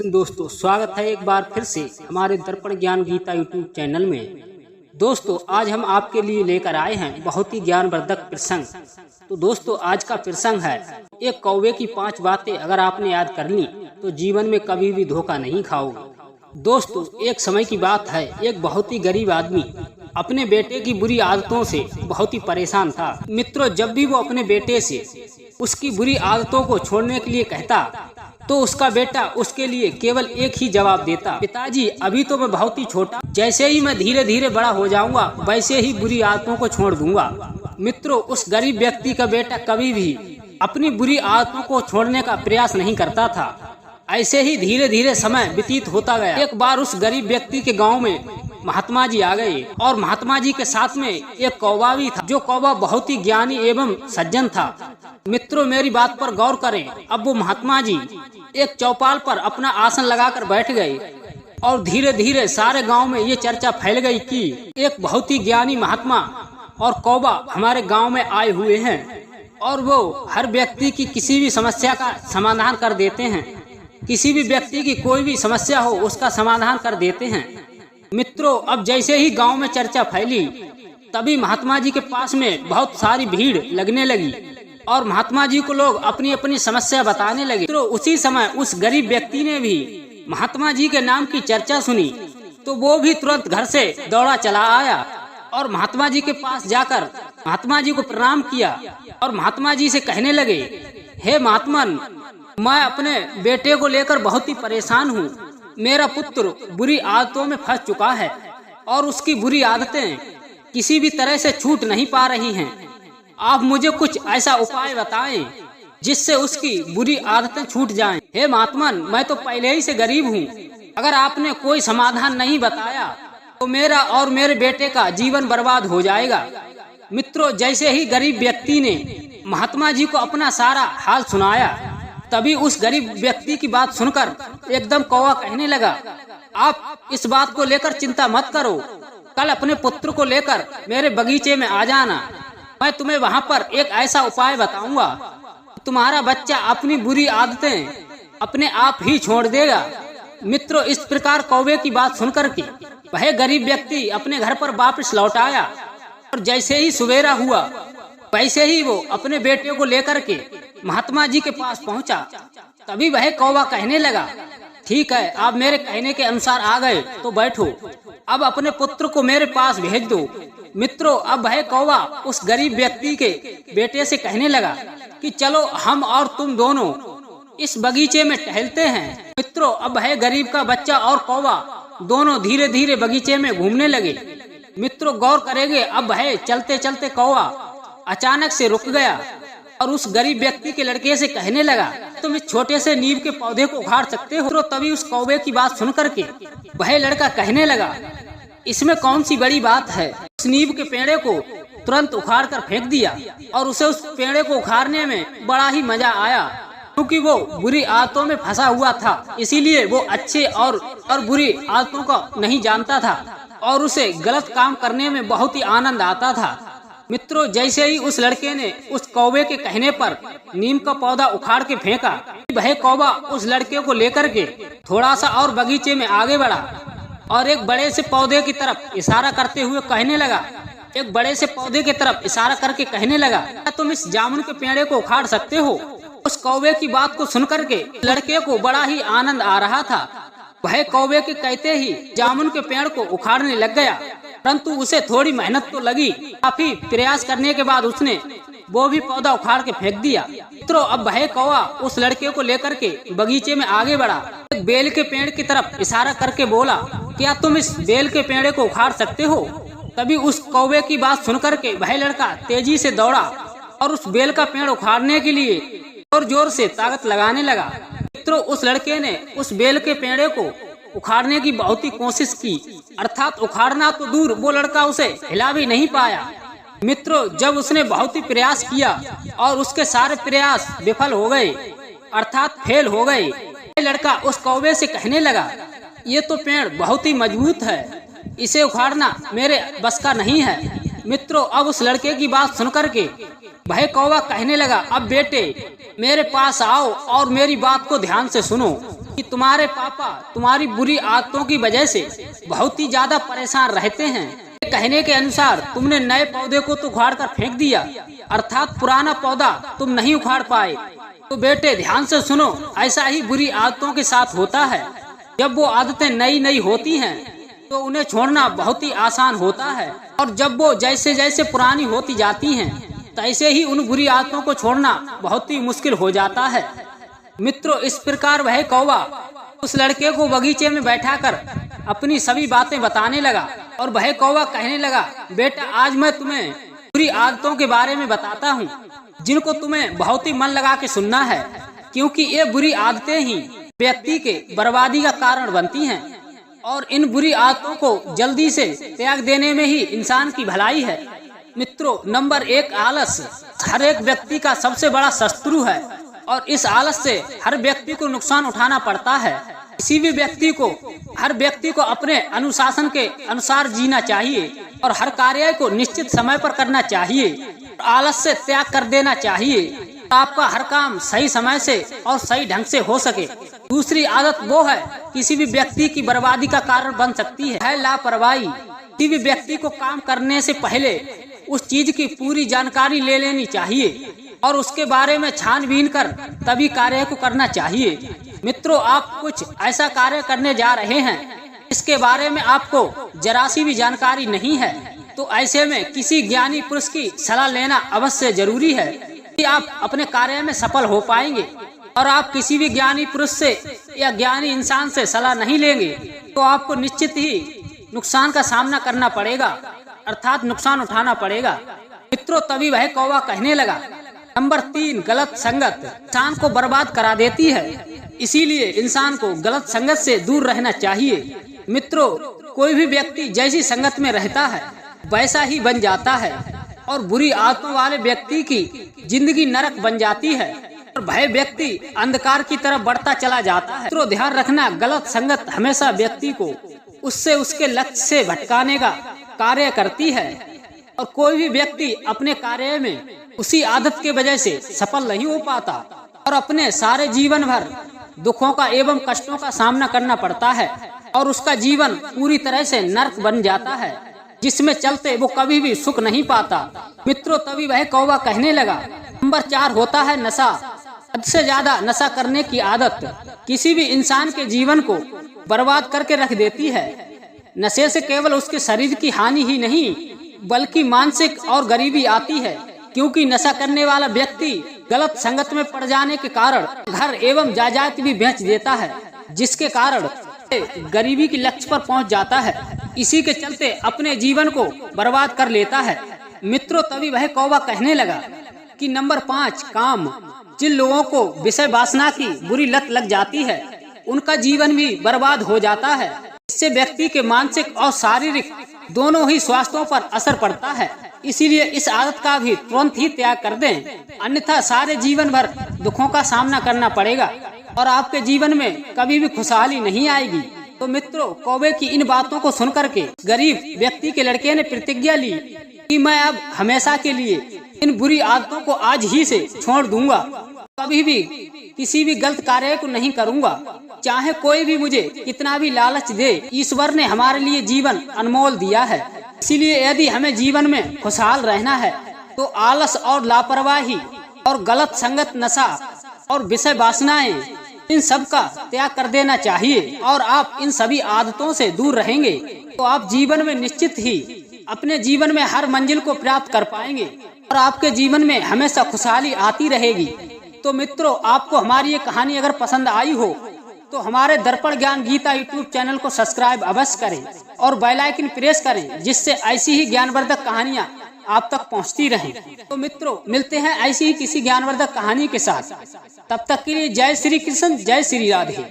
दोस्तों स्वागत है एक बार फिर से हमारे दर्पण ज्ञान गीता यूट्यूब चैनल में। दोस्तों आज हम आपके लिए लेकर आए हैं बहुत ही ज्ञानवर्धक प्रसंग। तो दोस्तों आज का प्रसंग है एक कौवे की 5 बातें अगर आपने याद कर ली तो जीवन में कभी भी धोखा नहीं खाओगे। दोस्तों एक समय की बात है, एक बहुत ही गरीब आदमी अपने बेटे की बुरी आदतों से बहुत ही परेशान था। मित्रों जब भी वो अपने बेटे से उसकी बुरी आदतों को छोड़ने के लिए कहता तो उसका बेटा उसके लिए केवल एक ही जवाब देता, पिताजी अभी तो मैं बहुत ही छोटा, जैसे ही मैं धीरे धीरे बड़ा हो जाऊंगा वैसे ही बुरी आदतों को छोड़ दूंगा। मित्रों उस गरीब व्यक्ति का बेटा कभी भी अपनी बुरी आदतों को छोड़ने का प्रयास नहीं करता था। ऐसे ही धीरे धीरे समय व्यतीत होता गया। एक बार उस गरीब व्यक्ति के गाँव में महात्मा जी आ गए और महात्मा जी के साथ में एक कौवा भी था, जो कौवा बहुत ही ज्ञानी एवं सज्जन था। मित्रों मेरी बात पर गौर करें। अब वो महात्मा जी एक चौपाल पर अपना आसन लगाकर बैठ गए और धीरे धीरे सारे गांव में ये चर्चा फैल गई कि एक बहुत ही ज्ञानी महात्मा और कौवा हमारे गांव में आए हुए हैं और वो हर व्यक्ति की किसी भी समस्या का समाधान कर देते हैं। किसी भी व्यक्ति की कोई भी समस्या हो उसका समाधान कर देते हैं। मित्रों अब जैसे ही गांव में चर्चा फैली तभी महात्मा जी के पास में बहुत सारी भीड़ लगने लगी और महात्मा जी को लोग अपनी अपनी समस्या बताने लगे। तो उसी समय उस गरीब व्यक्ति ने भी महात्मा जी के नाम की चर्चा सुनी तो वो भी तुरंत घर से दौड़ा चला आया और महात्मा जी के पास जाकर महात्मा जी को प्रणाम किया और महात्मा जी से कहने लगे, हे महात्मन मैं अपने बेटे को लेकर बहुत ही परेशान हूँ। मेरा पुत्र बुरी आदतों में फंस चुका है और उसकी बुरी आदतें किसी भी तरह से छूट नहीं पा रही हैं। आप मुझे कुछ ऐसा उपाय बताएं जिससे उसकी बुरी आदतें छूट जाएं। हे महात्मन मैं तो पहले ही से गरीब हूँ, अगर आपने कोई समाधान नहीं बताया तो मेरा और मेरे बेटे का जीवन बर्बाद हो जाएगा। मित्रों जैसे ही गरीब व्यक्ति ने महात्मा जी को अपना सारा हाल सुनाया तभी उस गरीब व्यक्ति की बात सुनकर एकदम कौवा कहने लगा, आप इस बात को लेकर चिंता मत करो, कल अपने पुत्र को लेकर मेरे बगीचे में आ जाना। मैं तुम्हें वहाँ पर एक ऐसा उपाय बताऊंगा, तुम्हारा बच्चा अपनी बुरी आदतें अपने आप ही छोड़ देगा। मित्रों इस प्रकार कौवे की बात सुनकर के वह गरीब व्यक्ति अपने घर पर वापस लौट आया और जैसे ही सवेरा हुआ वैसे ही वो अपने बेटे को लेकर के महात्मा जी के पास पहुंचा। तभी वह कौवा कहने लगा, ठीक है आप मेरे कहने के अनुसार आ गए तो बैठो, अब अपने पुत्र को मेरे पास भेज दो। मित्रों अब वह कौवा उस गरीब व्यक्ति के बेटे से कहने लगा कि चलो हम और तुम दोनों इस बगीचे में टहलते हैं। मित्रों अब वह गरीब का बच्चा और कौवा दोनों धीरे धीरे बगीचे में घूमने लगे। मित्रों गौर करेंगे अब वह चलते चलते कौवा अचानक से रुक गया और उस गरीब व्यक्ति के लड़के से कहने लगा, तुम इस छोटे से नीम के पौधे को उखाड़ सकते हो। तो तभी उस कौवे की बात सुन करके वह लड़का कहने लगा, इसमें कौन सी बड़ी बात है। उस नीम के पेड़े को तुरंत उखाड़ कर फेंक दिया और उसे उस पेड़े को उखाड़ने में बड़ा ही मजा आया, क्योंकि वो बुरी आदतों में फंसा हुआ था, इसीलिए वो अच्छे और बुरी आदतों को नहीं जानता था और उसे गलत काम करने में बहुत ही आनंद आता था। मित्रों जैसे ही उस लड़के ने उस कौवे के कहने पर नीम का पौधा उखाड़ के फेंका, वह कौवा उस लड़के को लेकर के थोड़ा सा और बगीचे में आगे बढ़ा और एक बड़े से पौधे की तरफ इशारा करते हुए कहने लगा, एक बड़े से पौधे की तरफ इशारा करके कहने लगा, क्या तुम इस जामुन के पेड़े को उखाड़ सकते हो। उस कौवे की बात को सुन करके लड़के को बड़ा ही आनंद आ रहा था। वह कौवे के कहते ही जामुन के पेड़ को उखाड़ने लग गया, परंतु उसे थोड़ी मेहनत तो लगी। काफी प्रयास करने के बाद उसने वो भी पौधा उखाड़ के फेंक दिया। मित्रों अब वह कौवा उस लड़के को लेकर के बगीचे में आगे बढ़ा, एक बेल के पेड़ की तरफ इशारा करके बोला, क्या तुम इस बेल के पेड़ को उखाड़ सकते हो। तभी उस कौवे की बात सुनकर के वह लड़का तेजी से दौड़ा और उस बेल का पेड़ उखाड़ने के लिए जोर जोर से ताकत लगाने लगा। मित्रों उस लड़के ने उस बेल के पेड़े को उखाड़ने की बहुत ही कोशिश की, अर्थात उखाड़ना तो दूर वो लड़का उसे हिला भी नहीं पाया। मित्रों जब उसने बहुत ही प्रयास किया और उसके सारे प्रयास विफल हो गए, अर्थात फेल हो गए, लड़का उस कौवे से कहने लगा, ये तो पेड़ बहुत ही मजबूत है, इसे उखाड़ना मेरे बस का नहीं है। मित्रों अब उस लड़के की बात सुनकर के वह कौवा कहने लगा, अब बेटे मेरे पास आओ और मेरी बात को ध्यान से सुनो। कि तुम्हारे पापा तुम्हारी बुरी आदतों की वजह से बहुत ही ज्यादा परेशान रहते हैं। कहने के अनुसार तुमने नए पौधे को तो उखाड़ कर फेंक दिया, अर्थात पुराना पौधा तुम नहीं उखाड़ पाए। तो बेटे ध्यान से सुनो, ऐसा ही बुरी आदतों के साथ होता है। जब वो आदतें नई नई होती हैं तो उन्हें छोड़ना बहुत ही आसान होता है, और जब वो जैसे जैसे पुरानी होती जाती हैं तैसे ही उन बुरी आदतों को छोड़ना बहुत ही मुश्किल हो जाता है। मित्रों, इस प्रकार वह कौवा उस लड़के को बगीचे में बैठाकर अपनी सभी बातें बताने लगा, और वह कौवा कहने लगा, बेटा आज मैं तुम्हें बुरी आदतों के बारे में बताता हूँ जिनको तुम्हें बहुत ही मन लगा के सुनना है, क्योंकि ये बुरी आदतें ही व्यक्ति के बर्बादी का कारण बनती हैं, और इन बुरी आदतों को जल्दी से त्याग देने में ही इंसान की भलाई है। मित्रों, नंबर 1 आलस हर एक व्यक्ति का सबसे बड़ा शत्रु है, और इस आलस से हर व्यक्ति को नुकसान उठाना पड़ता है। किसी भी व्यक्ति को हर व्यक्ति को अपने अनुशासन के अनुसार जीना चाहिए, और हर कार्य को निश्चित समय पर करना चाहिए। आलस से त्याग कर देना चाहिए, आपका हर काम सही समय से और सही ढंग से हो सके। दूसरी आदत वो है किसी भी व्यक्ति की बर्बादी का कारण बन सकती है लापरवाही। किसी भी व्यक्ति को काम करने से पहले उस चीज की पूरी जानकारी ले लेनी चाहिए, और उसके बारे में छानबीन कर तभी कार्य को करना चाहिए। मित्रों, आप कुछ ऐसा कार्य करने जा रहे हैं इसके बारे में आपको जरा सी भी जानकारी नहीं है, तो ऐसे में किसी ज्ञानी पुरुष की सलाह लेना अवश्य जरूरी है कि आप अपने कार्य में सफल हो पाएंगे। और आप किसी भी ज्ञानी पुरुष से या ज्ञानी इंसान से सलाह नहीं लेंगे तो आपको निश्चित ही नुकसान का सामना करना पड़ेगा, अर्थात नुकसान उठाना पड़ेगा। मित्रों, तभी वह कौवा कहने लगा, नंबर 3 गलत संगत इंसान को बर्बाद करा देती है, इसीलिए इंसान को गलत संगत से दूर रहना चाहिए। मित्रों, कोई भी व्यक्ति जैसी संगत में रहता है वैसा ही बन जाता है, और बुरी आदतों वाले व्यक्ति की जिंदगी नरक बन जाती है, और वह व्यक्ति अंधकार की तरफ बढ़ता चला जाता है। तो ध्यान रखना, गलत संगत हमेशा व्यक्ति को उससे उसके लक्ष्य से भटकाने का कार्य करती है, और कोई भी व्यक्ति अपने कार्य में उसी आदत के वजह से सफल नहीं हो पाता, और अपने सारे जीवन भर दुखों का एवं कष्टों का सामना करना पड़ता है, और उसका जीवन पूरी तरह से नरक बन जाता है, जिसमें चलते वो कभी भी सुख नहीं पाता। मित्रों, तभी वह कौवा कहने लगा, नंबर 4 होता है नशा। हद से ज्यादा नशा करने की आदत किसी भी इंसान के जीवन को बर्बाद करके रख देती है। नशे से केवल उसके शरीर की हानि ही नहीं बल्कि मानसिक और गरीबी आती है, क्योंकि नशा करने वाला व्यक्ति गलत संगत में पड़ जाने के कारण घर एवं जायदाद भी बेच देता है, जिसके कारण गरीबी के लक्ष्य पर पहुंच जाता है। इसी के चलते अपने जीवन को बर्बाद कर लेता है। मित्रों, तभी वह कौवा कहने लगा कि नंबर 5 काम। जिन लोगों को विषय वासना की बुरी लत लग जाती है उनका जीवन भी बर्बाद हो जाता है। इससे व्यक्ति के मानसिक और शारीरिक दोनों ही स्वास्थ्यों पर असर पड़ता है। इसीलिए इस आदत का भी तुरंत ही त्याग कर दें, अन्यथा सारे जीवन भर दुखों का सामना करना पड़ेगा और आपके जीवन में कभी भी खुशहाली नहीं आएगी। तो मित्रों, कौवे की इन बातों को सुनकर के गरीब व्यक्ति के लड़के ने प्रतिज्ञा ली कि मैं अब हमेशा के लिए इन बुरी आदतों को आज ही से छोड़ दूंगा, कभी भी किसी भी गलत कार्य को नहीं करूंगा, चाहे कोई भी मुझे कितना भी लालच दे। ईश्वर ने हमारे लिए जीवन अनमोल दिया है, इसीलिए यदि हमें जीवन में खुशहाल रहना है तो आलस और लापरवाही और गलत संगत, नशा और विषय वासनाएं, इन सब का त्याग कर देना चाहिए। और आप इन सभी आदतों से दूर रहेंगे तो आप जीवन में निश्चित ही अपने जीवन में हर मंजिल को प्राप्त कर पाएंगे और आपके जीवन में हमेशा खुशहाली आती रहेगी। तो मित्रों, आपको हमारी ये कहानी अगर पसंद आई हो तो हमारे दर्पण ज्ञान गीता यूट्यूब चैनल को सब्सक्राइब अवश्य करें और बेल आइकन प्रेस करें, जिससे ऐसी ही ज्ञानवर्धक कहानियाँ आप तक पहुँचती रहें। तो मित्रों, मिलते हैं ऐसी ही किसी ज्ञानवर्धक कहानी के साथ। तब तक के लिए जय श्री कृष्ण, जय श्री राधे।